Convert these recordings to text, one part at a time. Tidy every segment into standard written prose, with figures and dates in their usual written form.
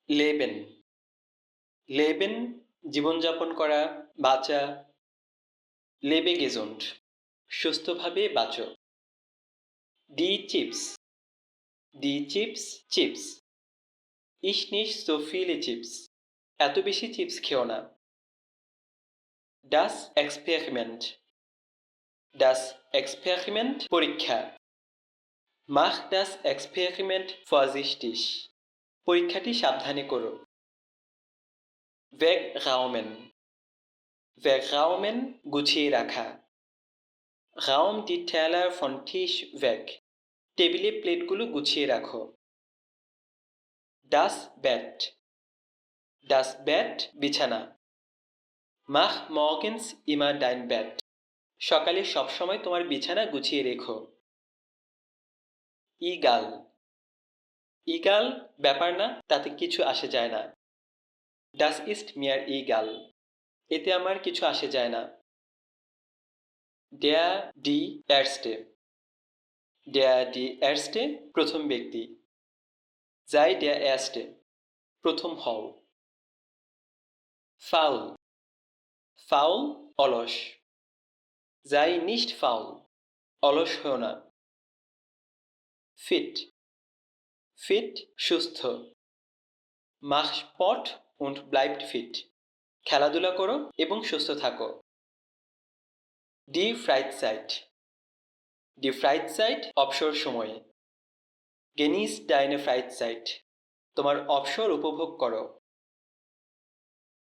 লেবেন। লেবেন জীবনযাপন করা, বাঁচা। লেবে গেজুন্ড সুস্থভাবে বাঁচো। ডি চিপস। ডি চিপস চিপস। ইস নিস সো viele চিপস। এত বেশি চিপস খেও না। ডাস এক্সপেরিমেন্ট। ডাস এক্সপেরিমেন্ট পরীক্ষা। মাখ ডাস এক্সপেরিমেন্ট vorsichtig। পরীক্ষাটি সাবধানে করো। wegräumen। wegräumen গুছিয়ে রাখা। raum die Teller von Tisch weg। টেবিলে প্লেটগুলো গুছিয়ে রাখো। das Bett। das Bett বিছানা। mach morgens immer dein Bett। সকালে সবসময় তোমার বিছানা গুছিয়ে রেখো। egal। egal ব্যাপার না, তাতে কিছু আসে যায় না। das ist mir egal। এতে আমার কিছু আসে যায় না। der die erste। der die erste প্রথম ব্যক্তি। sei der erste প্রথম হও। faul। faul অলস। sei nicht faul অলস হও না। fit। fit সুস্থ। mach Sport und bleibt fit। খেলাধুলা করো এবং সুস্থ থাকো। die Freizeit। die Freizeit অবসর সময়। genieß deine Freizeit তোমার অবসর উপভোগ করো।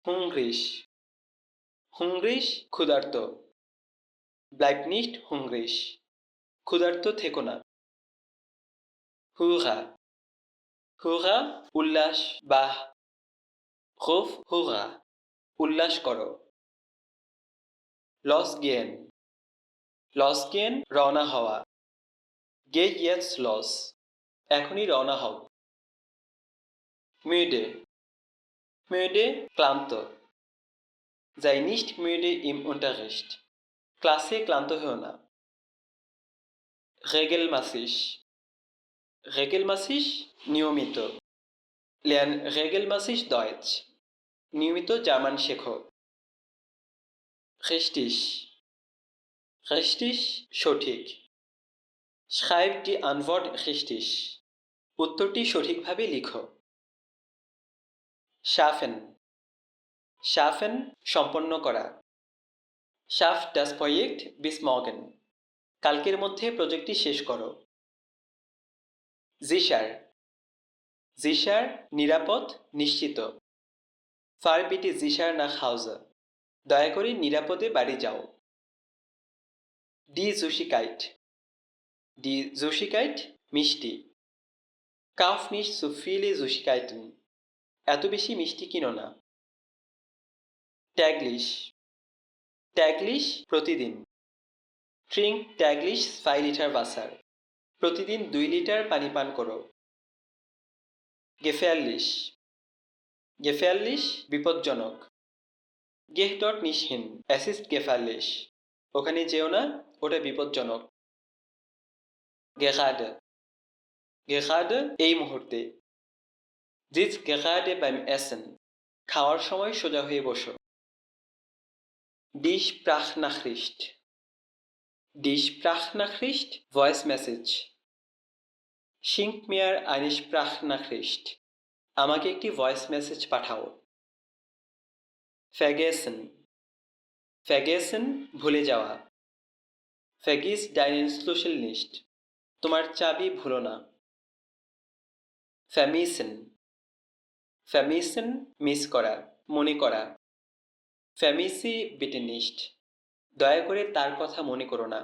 hungrig। hungrig ক্ষুধার্ত। bleib nicht hungrig ক্ষুধার্ত থেকো না। hurra। hurra উল্লাস বা ruf hurra উল্লাস করো। losgehen। losgehen রওনা হওয়া। geh jetzt los এখনই রওনা হও। müde। müde ক্লান্ত। sei nicht müde im Unterricht ক্লাসে ক্লান্ত হও না। regelmäßig। regelmäßig নিয়মিত। lern regelmäßig Deutsch নিয়মিত জার্মান শেখো। richtig। richtig সঠিক। schreib die Antwort richtig উত্তরটি সঠিকভাবে লিখো। schaffen। schaffen সম্পন্ন করা। schaff das Projekt bis morgen কালকের মধ্যে প্রজেক্টটি শেষ করো। sicher। sicher নিরাপদ, নিশ্চিত। fahr bitte sicher nach Hause দয়া করে নিরাপদে বাড়ি যাও। die Süßigkeit। die Süßigkeit মিষ্টি। kauf nicht so viele Süßigkeiten এত বেশি মিষ্টি কিনো না। täglich। täglich প্রতিদিন। trink täglich 2 লিটার Wasser প্রতিদিন 2 লিটার পানি পান করো। gefährlich। gefährlich বিপজ্জনক। geh dort nicht hin es ist gefährlich ওখানে যেও না, ওটা বিপজ্জনক। gerade। gerade এই মুহূর্তে। sitz gerade beim Essen খাওয়ার সময় সোজা হয়ে বসো। die Sprachnachricht। die Sprachnachricht voice message। schick mir eine Sprachnachricht আমাকে একটি ভয়েস মেসেজ পাঠাও। vergessen। vergessen ভুলে যাওয়া। vergiss deinen Schlüssel nicht তোমার চাবি ভুলো না। vermissen। vermissen মিস করা, মনে করা। vermisse bitte nicht দয়া করে তার কথা মনে করো না।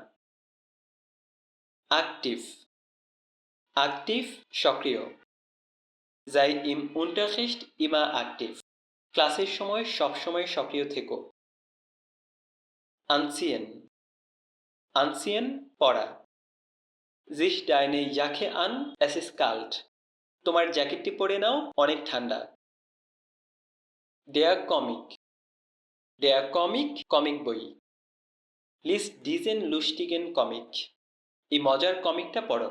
aktiv। aktiv সক্রিয়। sei im Unterricht immer aktiv ক্লাসের সময় সবসময় সক্রিয় থেকো। anziehen। anziehen পরা। zieh deine Jacke an es ist kalt তোমার জ্যাকেটটি পরে নাও, অনেক ঠান্ডা। der Comic। der Comic comic বই। lies diesen lustigen Comic এই মজার কমিকটা পড়ো।